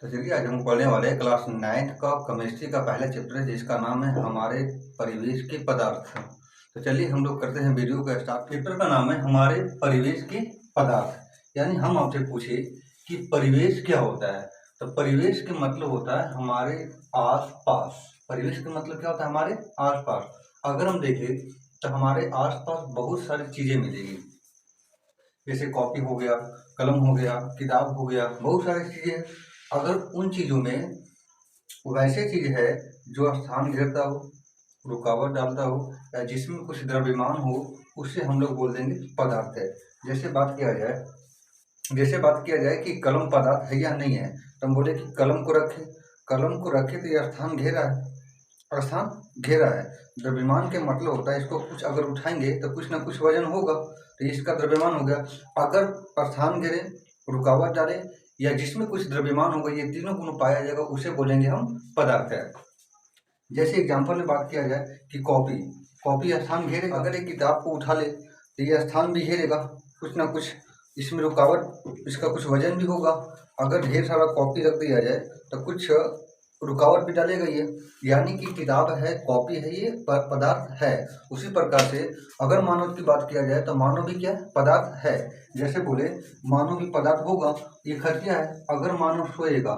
तो चलिए आज हम पढ़ने वाले हैं क्लास 9th का केमिस्ट्री का पहला चैप्टर है जिसका नाम है हमारे परिवेश के पदार्थ। तो चलिए हम लोग करते हैं वीडियो का स्टार्ट। चैप्टर का नाम है हमारे परिवेश के पदार्थ। यानी हम आपसे पूछे कि परिवेश क्या होता है, तो परिवेश के मतलब होता है हमारे आसपास। परिवेश का मतलब क्या होता है? हमारे आसपास। अगर हम देखें तो हमारे आसपास बहुत सारी चीजें मिलेगी, जैसे कॉपी हो गया, कलम हो गया, किताब हो गया, बहुत सारी चीजें। अगर उन चीजों में वैसे चीज है जो स्थान घेरता हो, रुकावट डालता हो या जिसमें कुछ द्रव्यमान हो, उससे हम लोग बोल देंगे पदार्थ है। जैसे बात किया जाए कि कलम पदार्थ है या नहीं है, तो हम बोले कि कलम को रखे तो यह स्थान घेरा है। द्रव्यमान के मतलब होता है इसको कुछ अगर उठाएंगे तो कुछ ना कुछ वजन होगा, तो इसका द्रव्यमान हो गया। अगर स्थान घेरे, रुकावट डाले या जिसमें कुछ द्रव्यमान होगा, ये तीनों गुण पाया जाएगा, उसे बोलेंगे हम पदार्थ है। जैसे एग्जाम्पल में बात किया जाए कि कॉपी स्थान घेरेगा। अगर एक किताब को उठा ले तो ये स्थान भी घेरेगा, कुछ ना कुछ इसमें रुकावट, इसका कुछ वजन भी होगा। अगर ढेर सारा कॉपी रख दिया जाए तो कुछ रुकावट भी डालेगा ये, यानी कि किताब है, कॉपी है, ये पदार्थ है। उसी प्रकार से अगर मानव की बात किया जाए तो मानव भी क्या है? पदार्थ है। जैसे बोले मानव भी पदार्थ होगा, ये खटिया है। अगर मानव सोएगा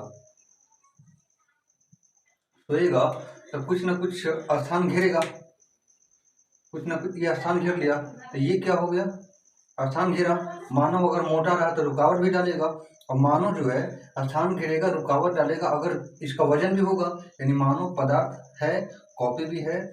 तो कुछ ना कुछ स्थान घेरेगा, कुछ ना कुछ ये स्थान घेर लिया, तो ये क्या हो गया? स्थान घेरा। मानव अगर मोटा रहा तो रुकावट भी डालेगा, और मानव जो है स्थान घेरेगा, रुकावट डालेगा, अगर इसका वजन भी होगा, यानी मानव पदार्थ है। कॉपी भी है,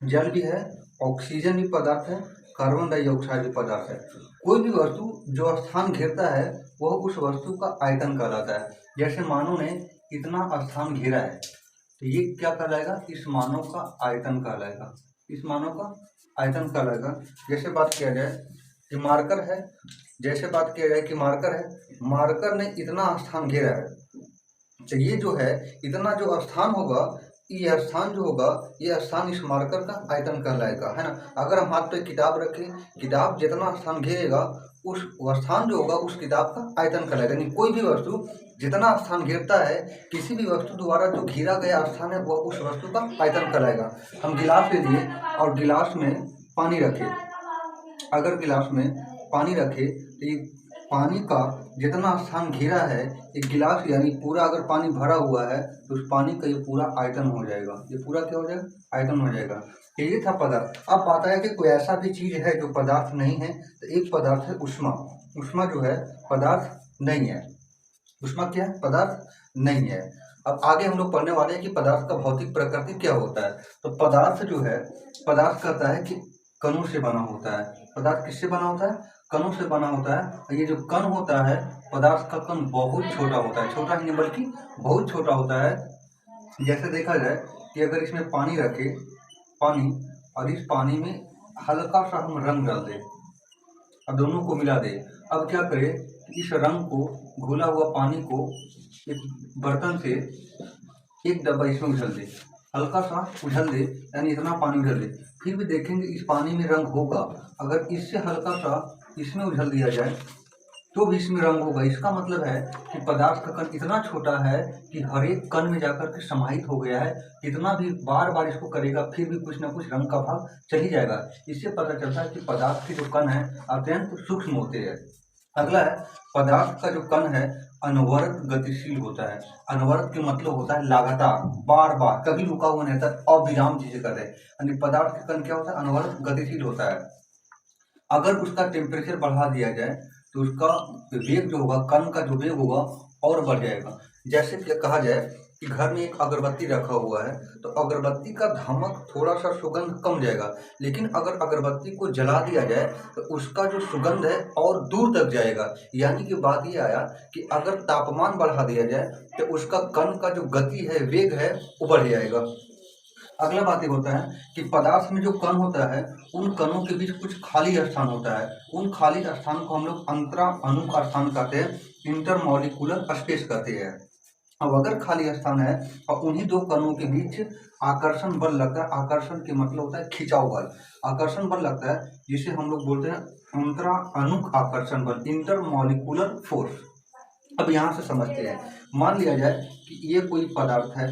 जल भी है, ऑक्सीजन भी पदार्थ है, कार्बन डाइऑक्साइड भी पदार्थ है। कोई भी वस्तु जो स्थान घेरता है वह उस वस्तु का आयतन कहलाता है। जैसे मानव ने इतना स्थान घेरा है, तो ये क्या कहलाएगा? इस मानव का आयतन कहलाएगा, इस मानव का आयतन कहलाएगा। जैसे बात किया जाए कि मार्कर है, मार्कर ने इतना स्थान घेरा है, तो ये जो है इतना जो स्थान होगा, ये स्थान जो होगा, ये स्थान इस मार्कर का आयतन कहलाएगा, है ना। अगर हम हाथ पे किताब रखें, किताब जितना स्थान घेरेगा, उस स्थान जो होगा उस किताब का आयतन कहलाएगा। यानी कोई भी वस्तु जितना स्थान घेरता है, किसी भी वस्तु द्वारा जो घेरा गया स्थान है वह उस वस्तु का आयतन कहलाएगा। हम गिलास ले लिए और गिलास में पानी रखें, अगर गिलास में पानी रखे तो ये पानी का जितना स्थान घेरा है, एक गिलास यानी पूरा अगर पानी भरा हुआ है तो उस पानी का ये पूरा आयतन हो जाएगा। ये पूरा क्या हो जाएगा? आयतन हो जाएगा। ये था पदार्थ। अब बात है कि कोई ऐसा भी चीज है जो पदार्थ नहीं है, तो एक पदार्थ है उष्मा। उष्मा जो है पदार्थ नहीं है। उष्मा क्या है? पदार्थ नहीं है। अब आगे हम लोग पढ़ने वाले हैं कि पदार्थ का भौतिक प्रकृति क्या होता है। तो पदार्थ जो है, पदार्थ कहता है कि कणों से बना होता है। पदार्थ किससे बना होता है? कणों से बना होता है। ये जो कण होता है, पदार्थ का कण बहुत छोटा होता है, छोटा ही नहीं बल्कि बहुत छोटा होता है। जैसे देखा जाए कि अगर इसमें पानी रखे, पानी, और इस पानी में हल्का सा हम रंग डाल दें, अब दोनों को मिला दे। अब क्या करें कि इस रंग को, घोला हुआ पानी को एक बर्तन से एक डब्बा इसमें उछल दे, हल्का सा उछल दे, यानी इतना पानी उछल दे। फिर भी देखेंगे इस पानी में रंग होगा। अगर इससे हल्का सा इसमें उछल दिया जाए तो भी इसमें रंग होगा। इसका मतलब है कि पदार्थ का कण इतना छोटा है कि हर एक कण में जाकर के समाहित हो गया है। इतना भी बार बार इसको करेगा फिर भी कुछ ना कुछ रंग का भाग चल ही जाएगा। इससे पता चलता है कि पदार्थ के जो कण है अत्यंत सूक्ष्म होते हैं। अगला है, पदार्थ का जो कण है अनवरत गतिशील होता है। अनवरत के मतलब होता है लगातार, बार बार, कभी रुका हुआ नहीं रहता, अविराम चीजें कर रहे हैं। यानी पदार्थ का कण क्या होता है? अनवरत गतिशील होता है। अगर उसका टेम्परेचर बढ़ा दिया जाए तो उसका वेग जो होगा, कण का जो वेग होगा और बढ़ जाएगा। जैसे कि कहा जाए कि घर में एक अगरबत्ती रखा हुआ है, तो अगरबत्ती का धमक, थोड़ा सा सुगंध कम जाएगा, लेकिन अगर अगरबत्ती को जला दिया जाए तो उसका जो सुगंध है और दूर तक जाएगा। यानी कि बात ये आया कि अगर तापमान बढ़ा दिया जाए तो उसका कण का जो गति है, वेग है, वो बढ़ जाएगा। अगला बात ये होता है कि पदार्थ में जो कण होता है, उन कणों के बीच कुछ खाली स्थान होता है। उन खाली स्थान को हम लोग अंतरा अणु का स्थान कहते हैं, इंटरमॉलिक्यूलर स्पेस कहते हैं। अब अगर खाली स्थान है और उन्हीं दो कणों के बीच आकर्षण बल लगता है, आकर्षण के मतलब होता है खिंचाव बल, आकर्षण बल लगता है, जिसे हम लोग बोलते हैं अंतरा अणु आकर्षण बल, इंटरमॉलिक्यूलर फोर्स। अब यहाँ से समझते हैं, मान लिया जाए कि ये कोई पदार्थ है,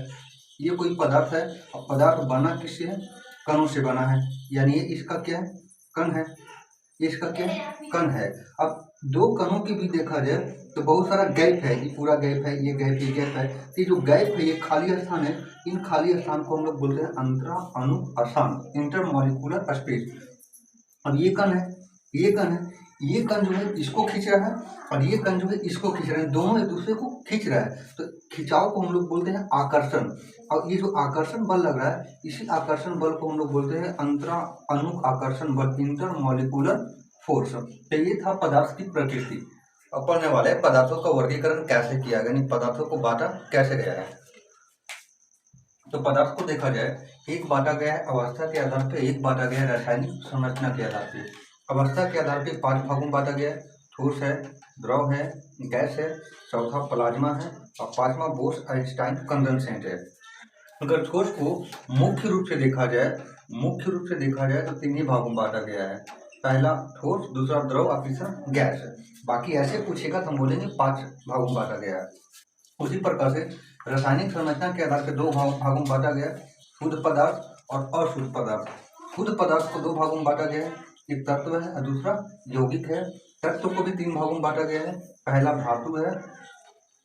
ये कोई पदार्थ है, और पदार्थ बना किससे है? कणों से बना है, यानी ये इसका क्या है? कण है। ये इसका क्या है? कण है। अब दो कणों की भी देखा जाए तो बहुत सारा गैप है, ये पूरा गैप है, ये गैप, ये गैप है। तो ये जो गैप है, ये खाली स्थान है, इन खाली स्थान को हम लोग बोलते हैं अंतरा अणु स्थान, इंटरमॉलिक्यूलर स्पेस। अब ये कण है, ये कण है, ये कण जो है इसको खींच रहा है, और ये कण जो है इसको खींच रहा है, दोनों एक दूसरे को खींच रहा है। तो खिंचाव को हम लोग बोलते हैं आकर्षण। और ये जो आकर्षण बल लग रहा है, इसी आकर्षण बल को हम लोग बोलते हैं अंतरा अणु आकर्षण बल, इंटरमॉलिक्यूलर फोर्स। तो ये था पदार्थ की प्रकृति। अब पढ़ने वाले पदार्थों का वर्गीकरण कैसे किया गया, यानी पदार्थों को बांटा कैसे गया है। तो पदार्थ को देखा जाए, एक बांटा गया है अवस्था के आधार पे, एक बांटा गया है रासायनिक संरचना के आधार पे। अवस्था के आधार पे 5 भागों में बांटा गया है, ठोस है, द्रव है, गैस है, चौथा प्लाज्मा है, और 5वां बोस-आइंस्टाइन कंडेंसेट है। अगर ठोस को मुख्य रूप से देखा जाए, मुख्य रूप से देखा जाए तो 3 ही भागों में बांटा गया है, पहला ठोस, दूसरा द्रव और तीसरा गैस। बाकी ऐसे पूछेगा तो हम बोलेंगे 5 भागों में बांटा गया है। उसी प्रकार से रासायनिक संरचना के आधार पर 2 भागों में बांटा गया, शुद्ध पदार्थ और अशुद्ध पदार्थ। शुद्ध पदार्थ को 2 भागों में बांटा गया है, एक तत्व है और दूसरा यौगिक है। तत्व को भी 3 भागों में बांटा गया है, पहला धातु है,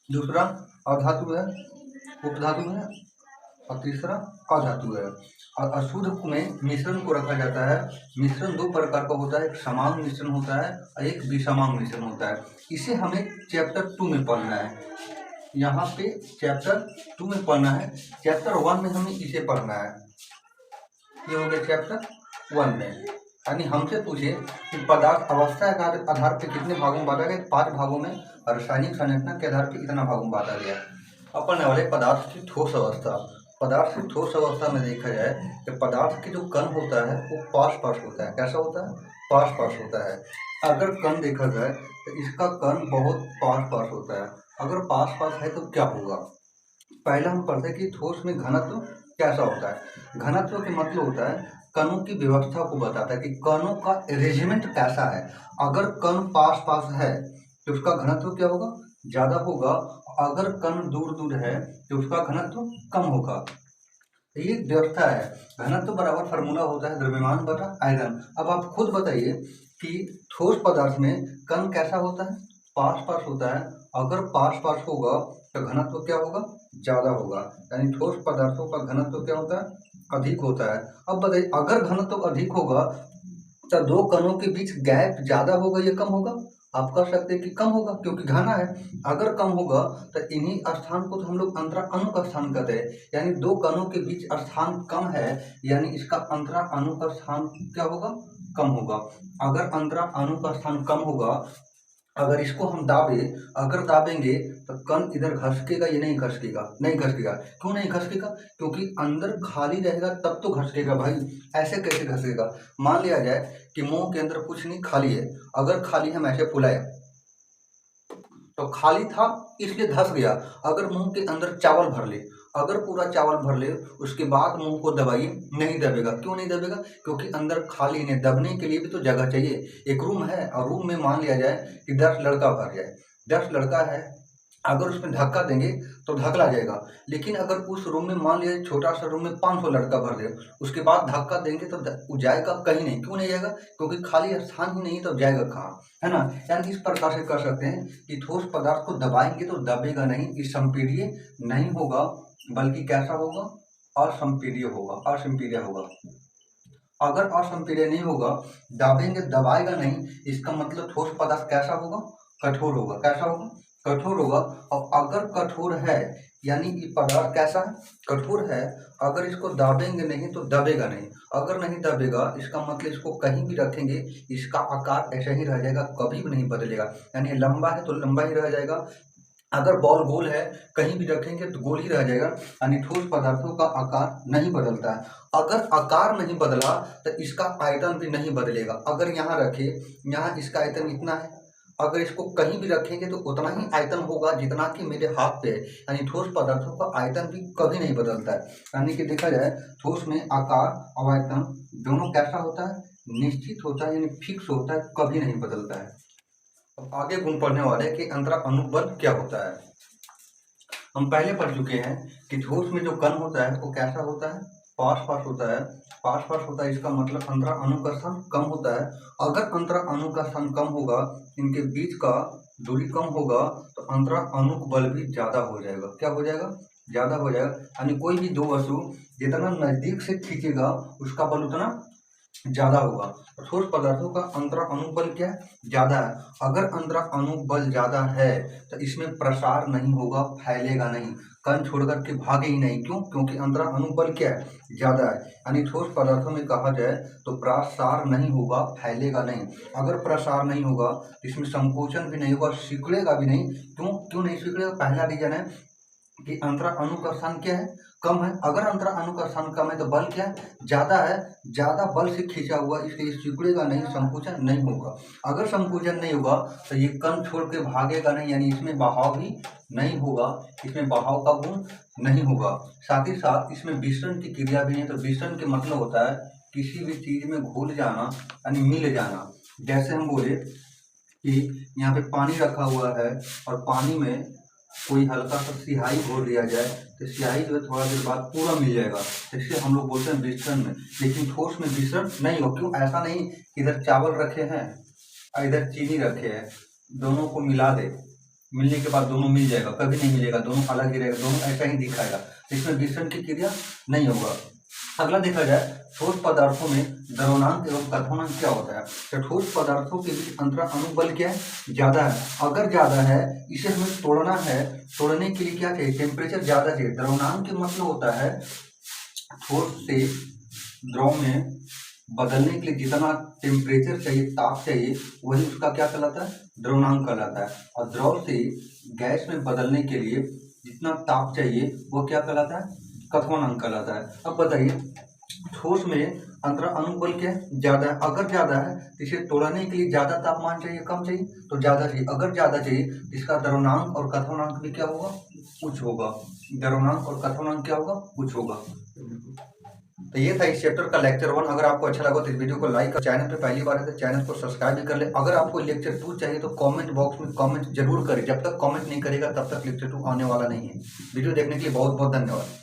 दूसरा अधातु है, उपधातु है, और तीसरा अधातु है। और अशुद्ध में मिश्रण को रखा जाता है। मिश्रण 2 प्रकार का होता है, एक समान मिश्रण होता है और एक विषमान मिश्रण होता है। इसे हमें चैप्टर 2 में पढ़ना है, यहाँ पे चैप्टर 2 में पढ़ना है। चैप्टर 1 में हमें इसे पढ़ना है, ये हो गया चैप्टर 1 में। यानी हमसे पूछे कि पदार्थ अवस्था के आधार पे कितने भागों में बांटा गया, 5 भागों में, और रासायनिक संरचना के आधार पे इतना भागों में बांटा गया। अब पढ़ने वाले पदार्थ की ठोस अवस्था। पदार्थ की ठोस अवस्था में देखा जाए तो पदार्थ के जो कण होता है वो पास पास होता है। कैसा होता है? पास पास होता है। अगर कण देखा जाए तो इसका कण बहुत पास पास होता है। अगर पास पास है तो क्या होगा? पहला हम पढ़ते हैं कि ठोस में घनत्व कैसा होता है। घनत्व के मतलब होता है कणों की व्यवस्था को बताता है कि कणों का अरेंजमेंट कैसा है। अगर कण पास पास है तो उसका घनत्व क्या होगा? ज़्यादा होगा। अगर कण दूर दूर है तो उसका घनत्व कम होगा। ये व्यवस्था है। घनत्व बराबर फार्मूला होता है द्रव्यमान बटा आयतन। अब आप खुद बताइए कि ठोस पदार्थ में कण कैसा होता है? पास पास होता है। अगर पास पास होगा तो घनत्व क्या होगा? ज़्यादा होगा। यानी ठोस पदार्थों का घनत्व क्या होता है? अधिक होता है। अब बताइए, अगर घनत्व अधिक होगा तो 2 कणों के बीच गैप ज़्यादा होगा या कम होगा? आप कह सकते हैं कि कम होगा, क्योंकि घना है। अगर कम होगा तो इन्हीं स्थान को तो हम लोग अंतरा अणु का स्थान कहते हैं। यानी 2 कणों के बीच स्थान कम है, यानी इसका अंतरा अणु का स्थान क्या होगा? कम होगा। अगर अंतरा अणु का स्थान कम होगा, अगर इसको हम अगर दाबेंगे तो कण इधर घसकेगा या नहीं घसकेगा? नहीं घसकेगा। क्यों नहीं घसकेगा? क्योंकि अंदर खाली रहेगा तब तो घसकेगा भाई, ऐसे कैसे घसकेगा? मान लिया जाए कि मुंह के अंदर कुछ नहीं, खाली है। अगर खाली हम ऐसे फुलाए तो खाली था इसलिए धस गया। अगर मुंह के अंदर चावल भर ले, अगर पूरा चावल भर ले, उसके बाद मुंह को दबाइए, नहीं दबेगा। क्यों नहीं दबेगा? क्योंकि अंदर खाली है। दबने के लिए भी तो जगह चाहिए। एक रूम है और रूम में मान लिया जाए कि 10 लड़का भर जाए, 10 लड़का है, अगर उसमें धक्का देंगे तो धकला जाएगा। लेकिन अगर उस रूम में मान लिया छोटा सा रूम में 500 लड़का भर दे, उसके बाद धक्का देंगे तो वो जाएगा कहीं नहीं। क्यों नहीं जाएगा? क्योंकि खाली स्थान ही नहीं, तो जाएगा कहाँ, है ना। यानी इस प्रकार से कर सकते हैं कि ठोस पदार्थ को दबाएंगे तो दबेगा नहीं, इस संपीड़िय नहीं होगा, बल्कि कैसा होगा? असंपीड़िय होगा, असंपीड़िय होगा। अगर असंपीड़िय नहीं होगा, दाबेंगे दबाएगा नहीं, इसका मतलब ठोस पदार्थ कैसा होगा? कठोर होगा। कैसा होगा? कठोर होगा। और अगर कठोर है यानी ये पदार्थ कैसा है? कठोर है। अगर इसको दाबेंगे नहीं तो दबेगा नहीं। अगर नहीं दबेगा इसका मतलब इसको कहीं भी रखेंगे इसका आकार ऐसा ही रह जाएगा, कभी भी नहीं बदलेगा। यानी लंबा है तो लंबा ही रह जाएगा। अगर बॉल गोल है, कहीं भी रखेंगे तो गोल ही रह जाएगा। यानी ठोस पदार्थों का आकार नहीं बदलता है। अगर आकार नहीं बदला तो इसका आयतन भी नहीं बदलेगा। अगर यहाँ रखे, यहाँ इसका आयतन इतना है, अगर इसको कहीं भी रखेंगे तो उतना ही आयतन होगा जितना कि मेरे हाथ पे है। यानी ठोस पदार्थों का आयतन भी कभी नहीं बदलता है। यानी कि देखा जाए ठोस में आकार और आयतन दोनों कैसा होता है? निश्चित होता है, यानी फिक्स होता है, कभी नहीं बदलता है। अब आगे गुण पढ़ने वाले हैं कि अंतरा अणु बल क्या होता है। हम पहले पढ़ चुके हैं कि ठोस में जो कण होता है वो कैसा होता है, पास पास होता है। पास पास होता है इसका मतलब अंतरा अणु का स्थान कम होता है। अगर अंतरा अणु का स्थान कम होगा, इनके बीच का दूरी कम होगा, तो अंतरा अणु बल भी ज्यादा हो जाएगा। क्या हो जाएगा? ज्यादा हो जाएगा। यानी कोई भी दो वस्तु जितना नजदीक से खींचेगा उसका बल उतना ज्यादा होगा। ठोस पदार्थों का अंतरा अणु बल क्या है? ज्यादा है। अगर अंतरा अणु बल ज्यादा है तो इसमें प्रसार नहीं होगा, फैलेगा नहीं, कण छोड़कर के भागे ही नहीं। क्यों? क्योंकि अंतरा अणु बल क्या है? ज्यादा है। यानी ठोस पदार्थों में कहा जाए तो प्रसार नहीं होगा, फैलेगा नहीं। अगर प्रसार नहीं होगा तो इसमें संकोचन भी नहीं होगा, सिकुड़ेगा भी नहीं। क्यों नहीं सिकुड़ेगा? पहला रीजन है कि अंतरा अणु का स्थान क्या है? कम है। अगर अंतरा अणु का स्थान कम है तो बल क्या है? ज्यादा है। ज्यादा बल से खींचा हुआ, इसलिए सिकुड़ेगा नहीं, संकुचन नहीं होगा। अगर संकुचन नहीं होगा तो ये कण छोड़ के भागेगा नहीं, यानी इसमें बहाव भी नहीं होगा, इसमें बहाव का गुण नहीं होगा। साथ ही साथ इसमें विसरण की क्रिया भी नहीं। तो विसरण के मतलब होता है किसी भी चीज में घुल जाना, यानी मिल जाना। जैसे हम बोले कि यहाँ पे पानी रखा हुआ है और पानी में कोई हल्का सा स्याही घोल दिया जाए तो स्याही जो है थोड़ा देर बाद पूरा मिल जाएगा, इससे हम लोग बोलते हैं मिश्रण में। लेकिन ठोस में मिश्रण नहीं हो। क्यों? ऐसा नहीं इधर चावल रखे हैं और इधर चीनी रखे हैं, दोनों को मिला दे, मिलने के बाद दोनों मिल जाएगा, कभी नहीं मिलेगा, दोनों अलग ही रहेगा, दोनों ऐसा ही दिखाएगा। इसमें मिश्रण की क्रिया नहीं होगा। अगला देखा जाए ठोस पदार्थों में द्रव्यमान एवं कथनांक क्या होता है। तो ठोस पदार्थों के बीच अंतरा अणु बल क्या है? ज्यादा है। अगर ज्यादा है, इसे हमें तोड़ना है, तोड़ने के लिए क्या चाहिए? टेम्परेचर ज्यादा चाहिए। द्रव्यमान के मतलब होता है ठोस से द्रव में बदलने के लिए जितना टेम्परेचर चाहिए, ताप चाहिए, वही उसका क्या कहलाता है? द्रव्यमान कहलाता है। और द्रव से गैस में बदलने के लिए जितना ताप चाहिए वो क्या कहलाता है? क्वथनांक कहलाता है। अब बताइए ठोस में अंतरा अणु बल क्या है? ज्यादा है। अगर ज्यादा है तो इसे तोड़ने के लिए ज्यादा तापमान चाहिए, कम चाहिए? तो ज्यादा चाहिए। अगर ज्यादा चाहिए तो इसका द्रव्यमान और क्वथनांक भी क्या होगा? उच्च होगा। द्रव्यमान और क्वथनांक क्या होगा? उच्च होगा। तो ये था इस चैप्टर का लेक्चर 1। अगर आपको अच्छा लगा तो इस वीडियो को लाइक और चैनल पे पहली बार है तो चैनल को सब्सक्राइब भी कर ले। अगर आपको लेक्चर 2 चाहिए तो कमेंट बॉक्स में कमेंट जरूर करें। जब तक कमेंट नहीं करेगा तब तक लेक्चर 2 आने वाला नहीं है। वीडियो देखने के लिए बहुत बहुत धन्यवाद।